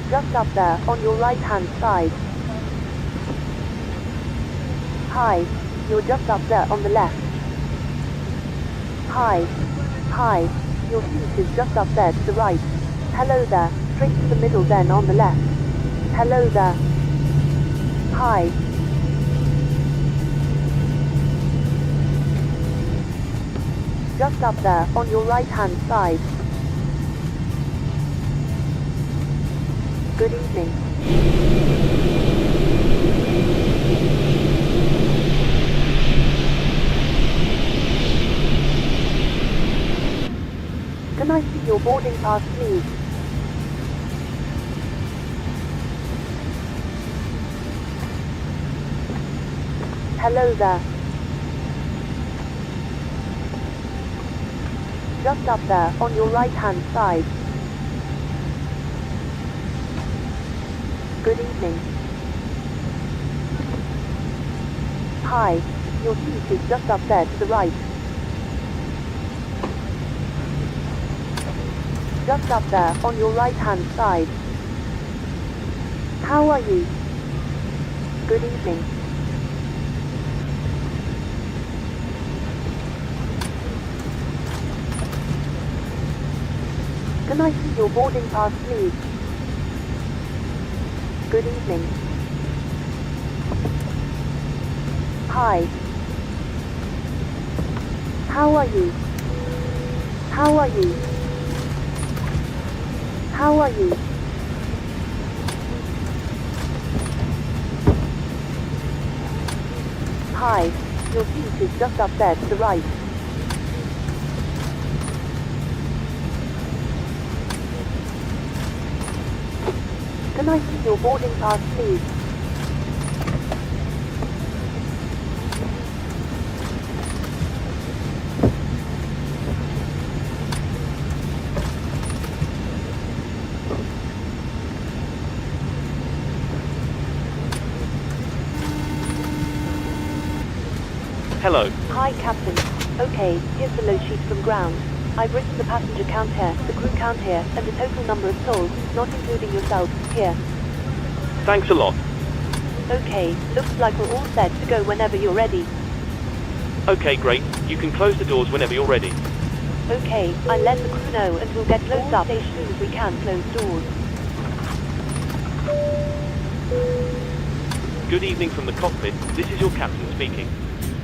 Just up there, on your right-hand side. Hi. You're just up there on the left. Hi. Hi. Your seat is just up there to the right. Hello there. Straight to the middle then on the left. Hello there. Hi. Just up there, on your right-hand side. Good evening. Can I see your boarding pass, please? Hello there. Just up there, on your right-hand side. Good evening. Hi. Your seat is just up there to the right. Just up there, on your right-hand side. How are you? Good evening. Can I see your boarding pass, please? Good evening. Hi. How are you? How are you? How are you? Hi. Your seat is just up there to the right. Can I see your boarding pass, please? Hello. Hi, Captain. Okay, here's the load sheet from ground. I've written the passenger count here, the crew count here, and the total number of souls, not including yourself, here. Thanks a lot. Okay, looks like we're all set to go whenever you're ready. Okay, great. You can close the doors whenever you're ready. Okay, I'll let the crew know and we'll get closed up as soon as we can close doors. Good evening from the cockpit. This is your captain speaking.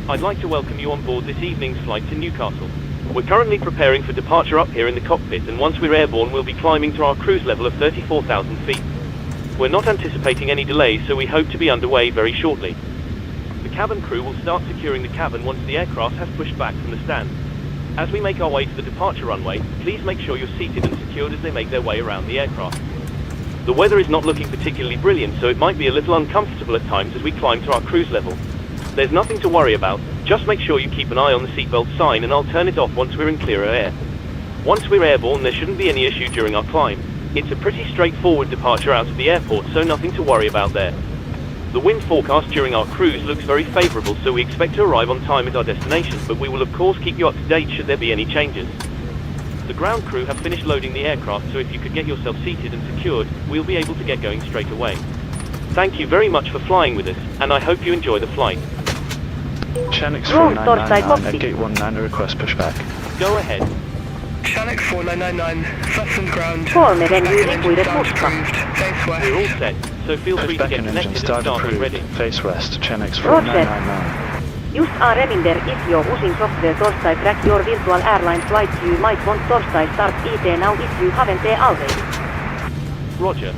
I'd like to welcome you on board this evening's flight to Newcastle. We're currently preparing for departure up here in the cockpit, and once we're airborne we'll be climbing to our cruise level of 34,000 feet. We're not anticipating any delays, so we hope to be underway very shortly. The cabin crew will start securing the cabin once the aircraft has pushed back from the stand. As we make our way to the departure runway, please make sure you're seated and secured as they make their way around the aircraft. The weather is not looking particularly brilliant, so it might be a little uncomfortable at times as we climb to our cruise level. There's nothing to worry about, just make sure you keep an eye on the seatbelt sign and I'll turn it off once we're in clearer air. Once we're airborne there shouldn't be any issue during our climb. It's a pretty straightforward departure out of the airport, so nothing to worry about there. The wind forecast during our cruise looks very favourable, so we expect to arrive on time at our destination, but we will of course keep you up to date should there be any changes. The ground crew have finished loading the aircraft, so if you could get yourself seated and secured, we'll be able to get going straight away. Thank you very much for flying with us, and I hope you enjoy the flight. Channix 4999 at gate 19, request pushback. Go ahead. Channix 4999, flattened ground. 3 venyy lipuidet musta. Face west. We're all set, so feel free to Pushback get and engine connected and start start when ready. approved. Face west, Channix Roger. 4999. Use a reminder if you're using software Torstai track your virtual airline flights. You might want Torstai start IT now if you haven't already. Roger.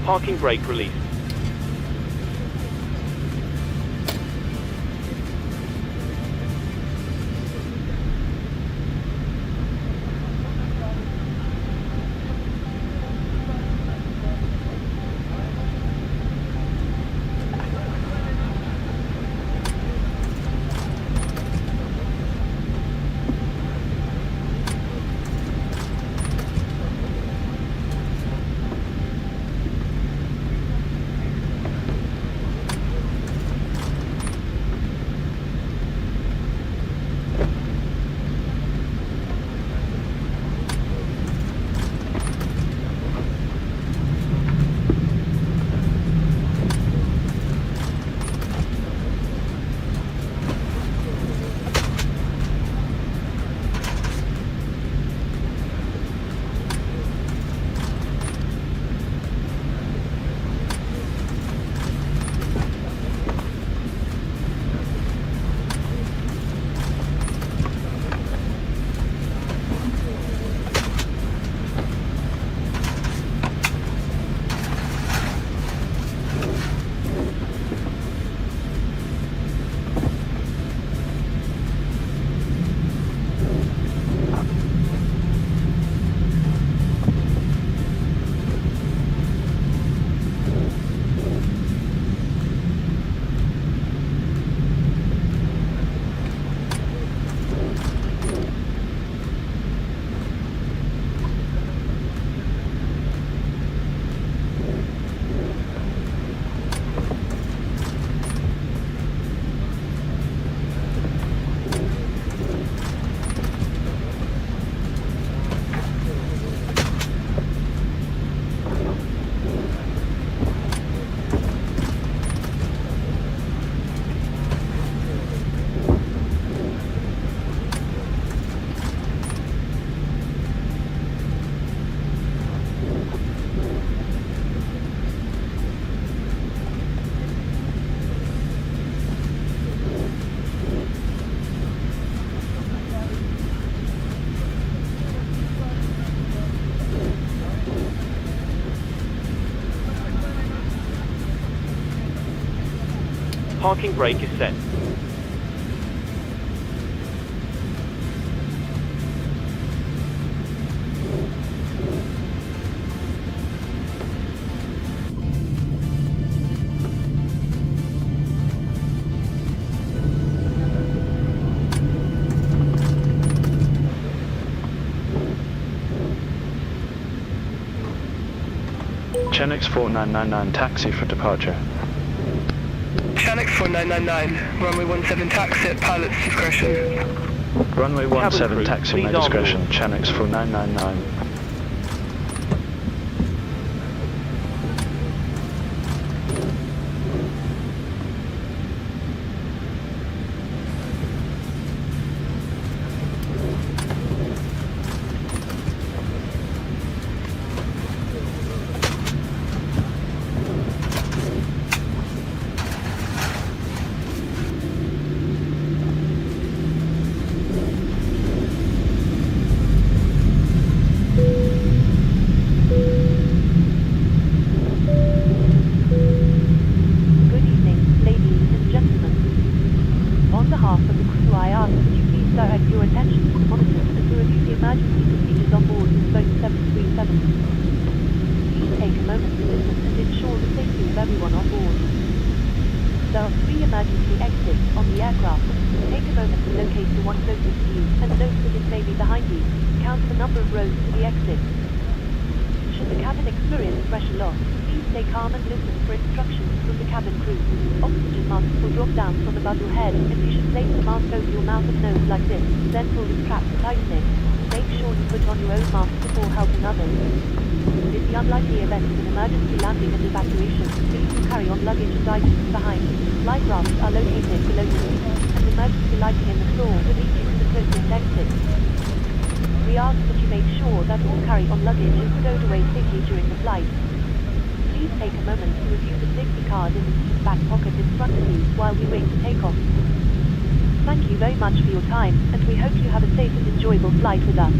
Parking brake released. parking brake is set. Chenix 4999, taxi for departure. Channel 4999, runway 17 taxi at pilot's discretion. Runway Cabin 17, crew, taxi please my arm discretion. doors. Chenix 4999. Good evening, ladies and gentlemen. On behalf of the crew, I ask that you please direct your attention to the monitor as we review the emergency procedures on board Boeing 737. Please take a moment to listen and ensure the safety of everyone on board. There are 3 emergency exits on the aircraft. Take a moment to locate the one closest to you and note that it may be behind you. Count the number of rows to the exit. Should the cabin experience pressure loss, please stay calm and listen for instructions from the cabin crew. Oxygen masks will drop down from above your head, and you should place the mask over your mouth and nose like this, then pull the strap to tighten it. Make sure you put on your own mask before helping others. In the unlikely event of an emergency landing and evacuation, please do carry on luggage and items behind. Life rafts are located below you, and emergency lighting in the floor will lead you to the closest exit. We ask that you make sure that all carry-on luggage is stowed away safely during the flight. Please take a moment to review the safety card in the back pocket in front of you while we wait to take off. Thank you very much for your time, and we hope you have a safe and enjoyable flight with us.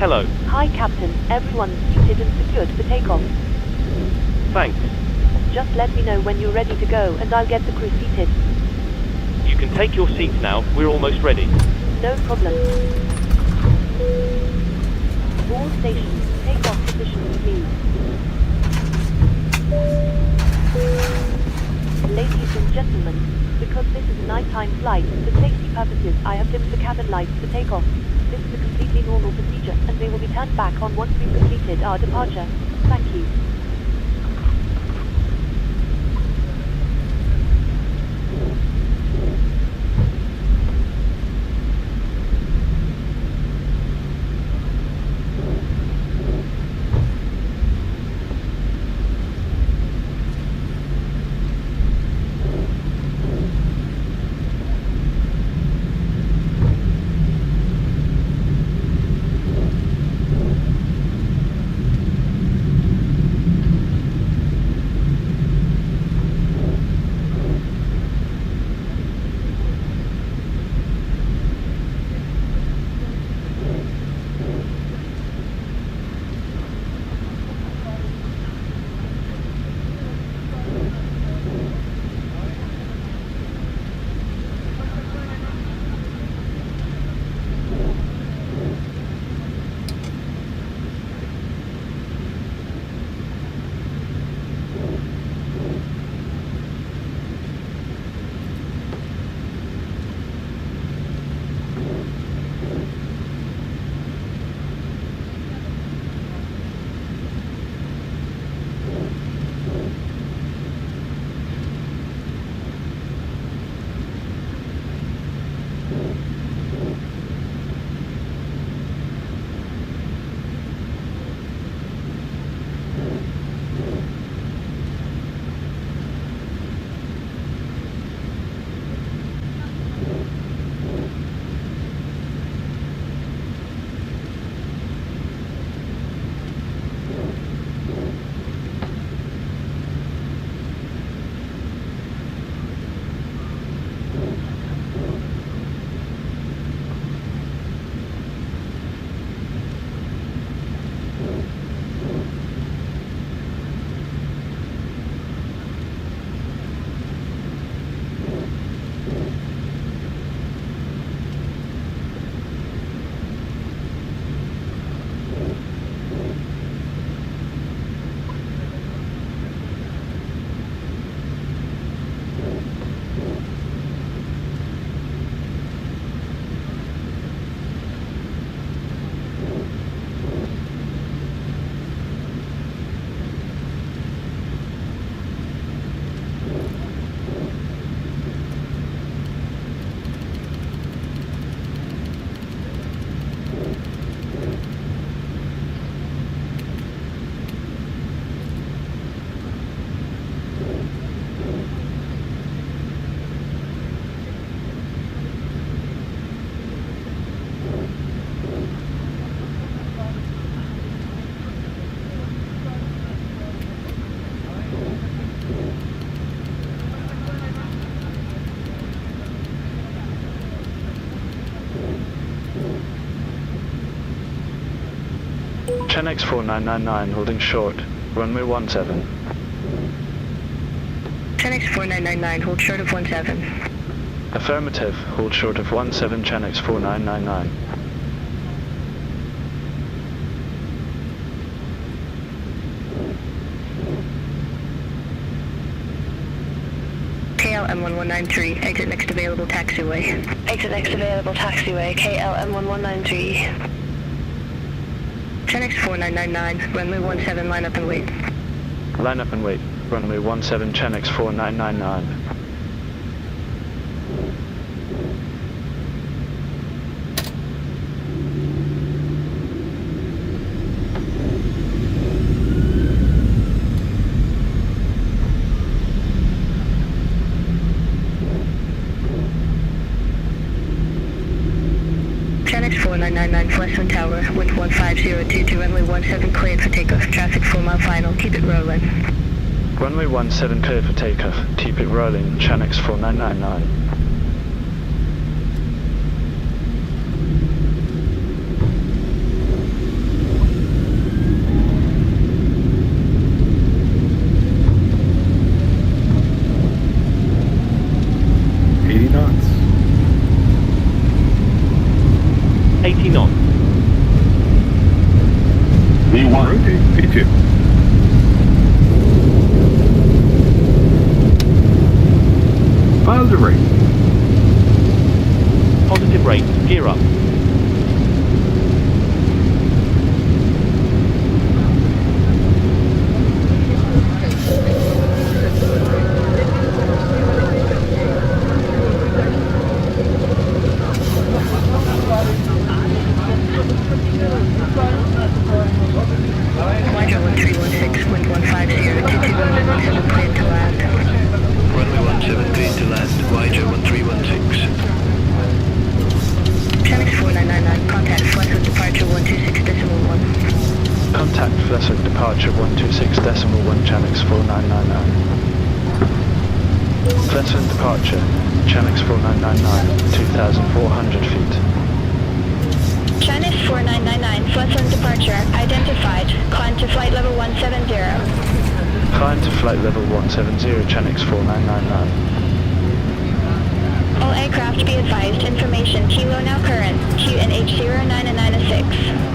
Hello. Hi, Captain. Everyone's seated and secured for takeoff. Thanks. Just let me know when you're ready to go and I'll get the crew seated. You can take your seats now. We're almost ready. No problem. All stations, takeoff positions, please. Ladies and gentlemen, because this is a nighttime flight, for safety purposes I have dimmed the cabin lights for takeoff. This is a completely normal procedure and they will be turned back on once we've completed our departure. Thank you. Chenx 4999 holding short, runway 17. Chenx 4999, hold short of 17. Affirmative, hold short of 17 Chenx 4999. KLM1193, exit next available taxiway. Exit next available taxiway, KLM1193. Chenx 4999, runway 17, line up and wait. Line up and wait, runway 17 Chenx 4999. Chenx 4999, Fleshman Tower, wind 15022, runway 17 cleared for takeoff, traffic 4 mile final, keep it rolling. Runway 17 cleared for takeoff, keep it rolling, Chenx 4999. 1, rotate P2. Positive rate. Positive rate. Gear up. Roger 1316, wind 150, 22 runway 17 cleared to land. Runway 17 cleared to land. Roger 1316. Channels 4999, contact flight with departure 126.1. Contact Fleswick departure 126.1 Channels 4999. Fleswick departure, Channels 4999, 2,400 feet. Channels 4999, Flesland departure, identified. Climb to flight level 170. Climb to flight level 170, Channels 4999. All aircraft be advised, information, kilo now current, QNH 09 and 906.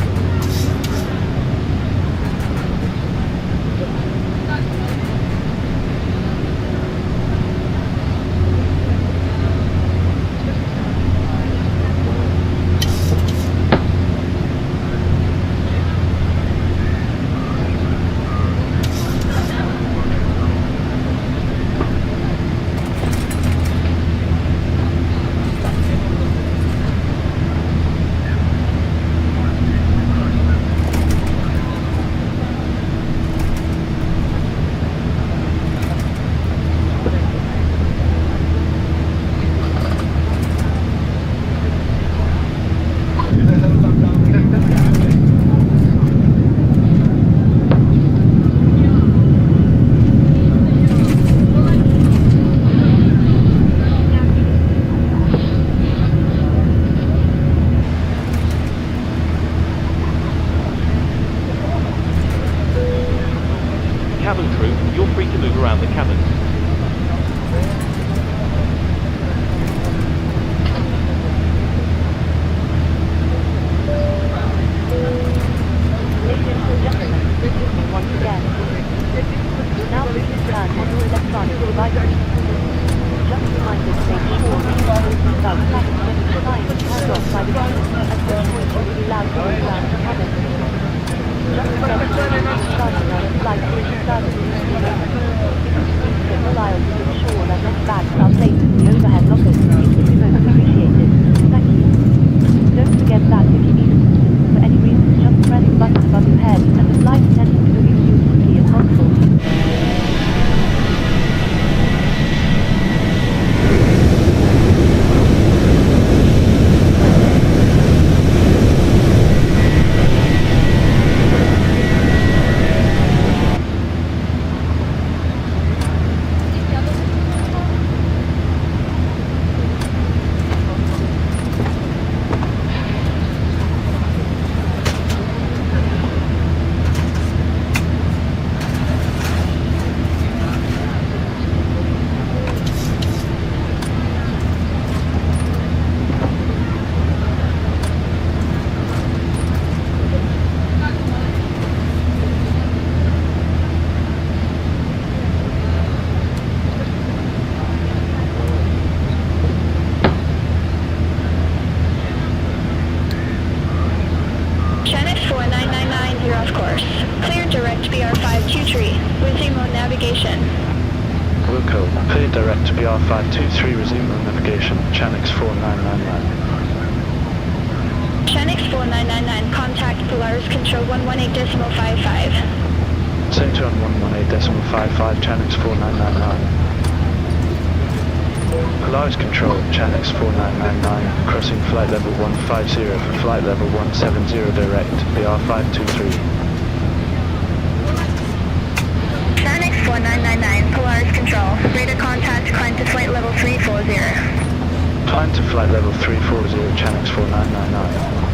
Cabin crew, you're free to move around the cabin. Ladies and gentlemen, once again, now please turn on your electronic devices. Just reminded to make sure that without traffic when the sign is turned off by the pilot, at which point you will be allowed to move around the cabin. Just remember to starting on a flight during the service. Please stay mobile to ensure that any bags are placed in the overhead lockers. It would be most appreciated. Thank you. Don't forget that if you need assistance for any reason, just press the button above your head and the flight attendant will be with you as quickly as possible. Channels 4999, you're off course. Clear direct BR523. Resume on navigation. Wilco, clear direct to BR523, resume on navigation, Channels 4999. Channels 4999, contact Polaris Control 118.55. Center on 118.55, Channels 4999. Polaris Control, Channels 4999, crossing flight level 150 for flight level 170 direct, BR523. Channels 4999, Polaris Control. Radar contact, climb to flight level 340. Climb to flight level 340, Channels 4999.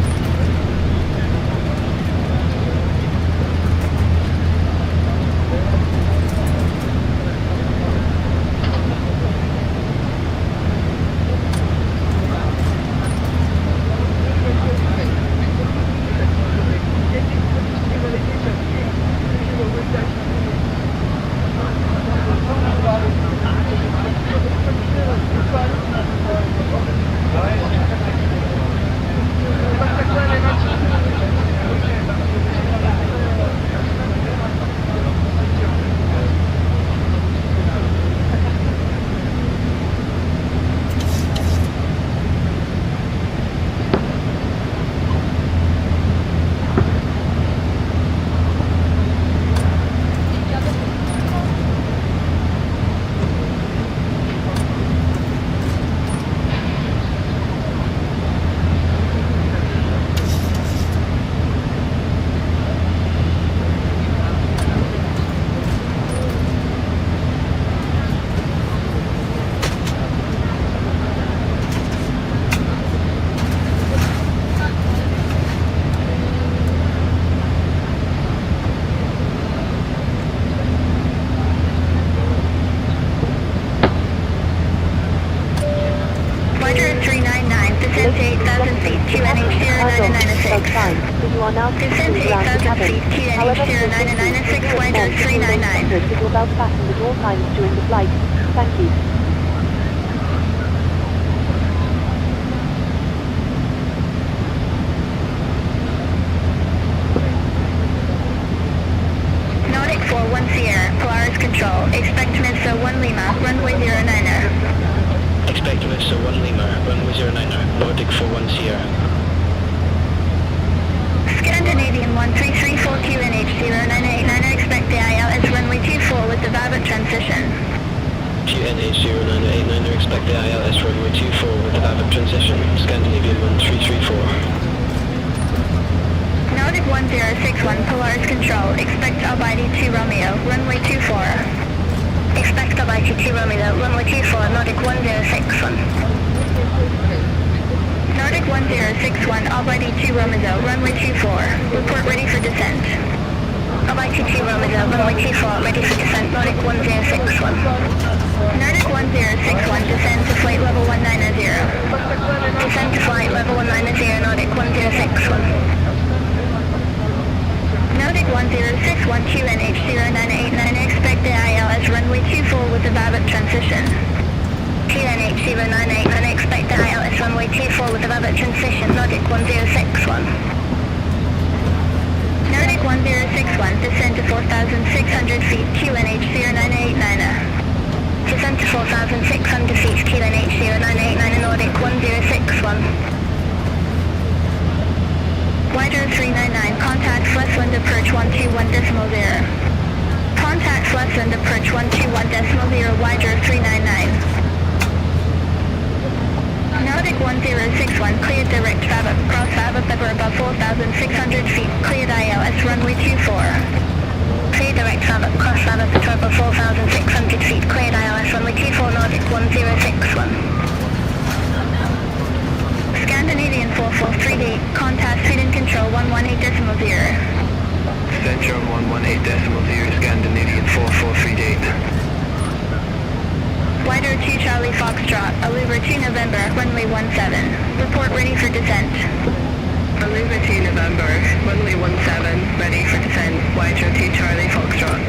are now Descent speeding around the 8,000 cabin. feet, QNH However, please 0996, ensure wider that you remain 399. seated with your belt fastened at all times during the flight. Thank you. Nordic 41 Sierra, Polaris Control. Expect Mesa 1 Lima, runway 09er. Expect Mr. 1 Lima, runway 09er, Nordic 41 Sierra. Scandinavian 1334 QNH 0989er, expect the ILS runway 24 with the Babbitt transition. QNH 0989er, expect the ILS runway 24 with the Babbitt transition, Scandinavian 1334. Nordic 1061, Polaris Control. Expect Almighty 2 Romeo, runway 24. Expect Almighty 2 Romeo, runway 24, Nordic 1061. Nordic 1061, Almighty 2 Romeo, runway 24. Report ready for descent. Almighty 2 Romeo, runway 24, ready for descent, Nordic 1061. Nordic 1061, descend to flight level 190. Descend to flight level 190, Nordic 1061. Nordic 1061 QNH 0989, expect the ILS runway 24 with the Babbitt transition. QNH 0989, expect the ILS runway 24 with the Babbitt transition, Nordic 1061. Nordic 1061, descend to 4,600 feet, QNH 0989. Descend to 4,600 feet, QNH 0989, Nordic 1061. Wider 399, contact less wind approach 121.0. Contact less wind approach 121.0, wider 399. Nordic 1061, cleared direct Babbitt, cross Babbitt Bever above 4,600 feet, cleared ILS runway 24. Cleared direct Babbitt, cross Babbitt Bever above 4,600 feet, cleared ILS runway 24, Nordic 1061. Scandinavian 4438, contact feed and control 118.0. Centrum 118.0, Scandinavian 4438. Wider 2 Charlie Foxtrot, Aluva 2 November, runway 17. Report ready for descent. Aluva 2 November, runway 17, ready for descent. Wider 2 Charlie Foxtrot.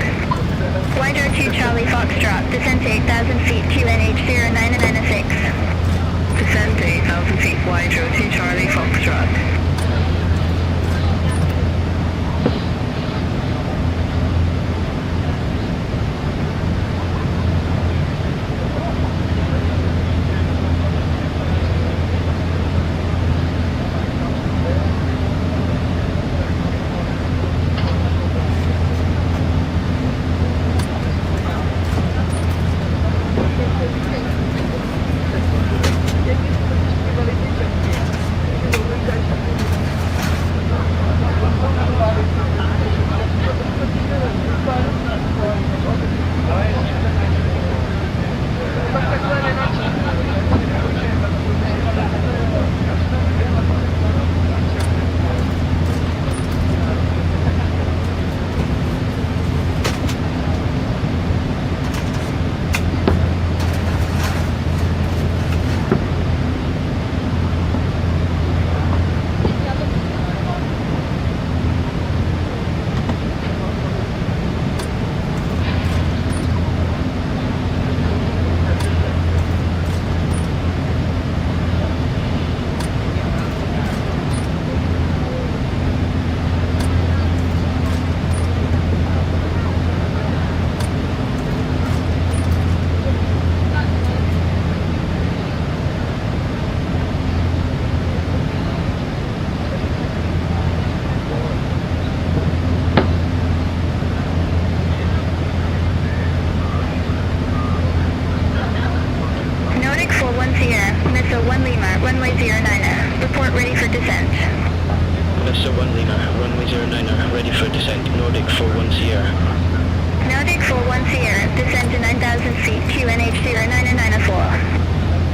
Wider 2 Charlie Foxtrot, descent to 8,000 feet, QNH 0996. Descend to 8,000 feet, Wider 2 Charlie Foxtrot. Mr. 1 Lima, runway 09er, ready for descent, Nordic 41 Sierra. Nordic 41 Sierra, descend to 9,000 feet, QNH 0994.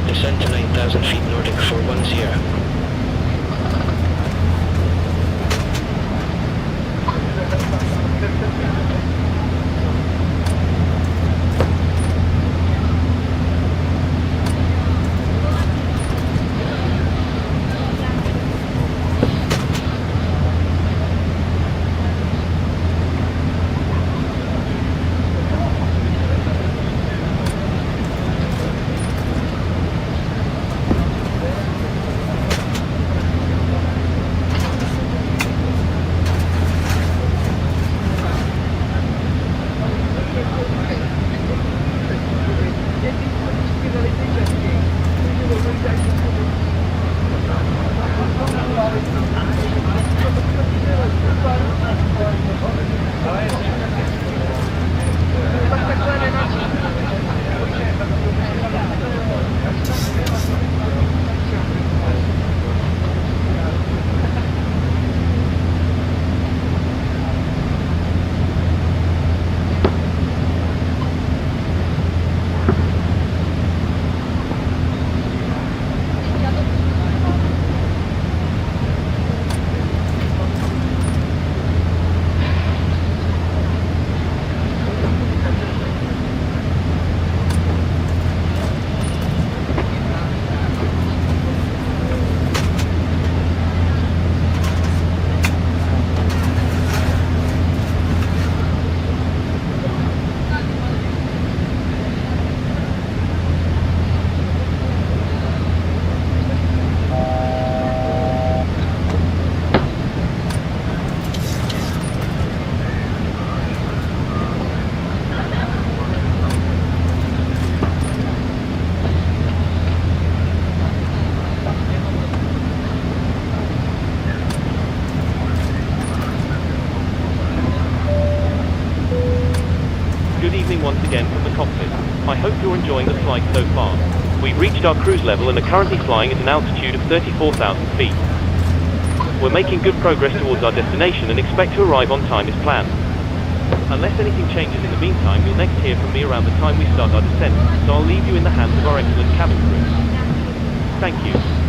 Descent to 9,000 feet, Nordic 41 Sierra. evening once again from the cockpit. I hope you're enjoying the flight so far. We've reached our cruise level and are currently flying at an altitude of 34,000 feet. We're making good progress towards our destination and expect to arrive on time as planned. Unless anything changes in the meantime, you'll next hear from me around the time we start our descent, so I'll leave you in the hands of our excellent cabin crew. Thank you.